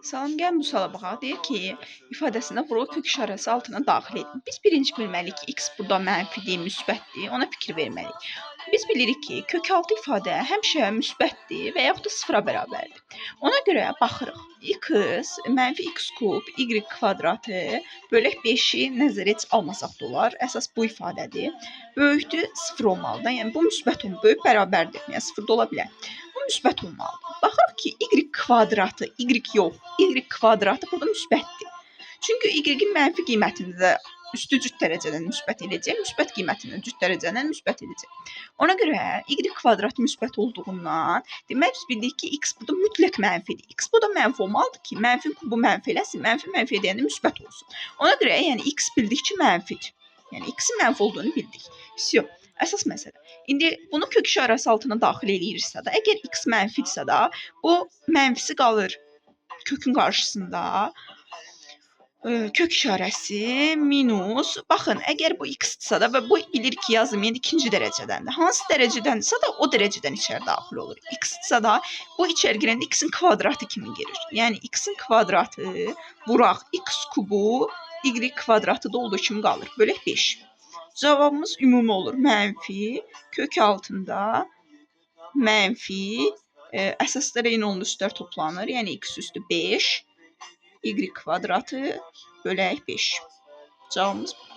Salam, gəlin bu suala baxaq. Deyir ki, ifadəsində vurğu kök işarəsi altına daxil edin. Biz birinci bilməliyik ki, x burada mənfidir, müsbətdir. Ona fikir verməliyik. Biz bilirik ki, kökaltı ifadə həmişə müsbətdir və yaxud da sıfıra bərabərdir. Ona görə baxırıq. X mənfi x kub, y kvadratı bölək 5-i nəzərə heç almasaq da olar. Əsas bu ifadədir. Böyükdür, sıfır olmalıdır. Yəni bu müsbət olmalı, böyük bərabərdir. Yəni sıfır da ola bilər. Bu müsbət olmalıdır. Baxırıq ki, y kvadratı, y yox, y kvadratı burada müsbətdir. Çünki y-in mənfi qiymətini də üstü cüt dərəcədən müsbət edəcək, müsbət qiymətini cüt dərəcədən müsbət edəcək. Ona görə y kvadrat müsbət olduğundan, demək biz bildik ki, x burada mütləq mənfidir. X burada mənfi olmalıdır ki, mənfin kubu mənfi eləsin, mənfi mənfi edəndə müsbət olsun. Ona görə yəni x bildik ki, mənfidir. Yəni x-in mənfi olduğunu bildik. Всё. Əsas məsələ. İndi bunu kök işarəsi altına daxil eləyirsə də, əgər x mənfidirsə də, bu mənfisi qalır kökün qarşısında. Kök işarəsi minus. Baxın, əgər bu x-dırsa da və bu bilir ki, yazım, yəni ikinci dərəcədəndir. Hansı dərəcədəndirsə də o dərəcədən içəri daxil olur. X-dırsa da bu içəri girəndə x-in kvadratı kimi girir. Yəni x-in kvadratı vuraq x kubu y kvadratı da olduğu kimi qalır. Bölək 5. Cavabımız ümumi olur. Mənfi kök altında mənfi əsaslar eyni olanda üstlər toplanır. Yəni x üstü 5 y kvadratı bölək 5. Cavabımız bu.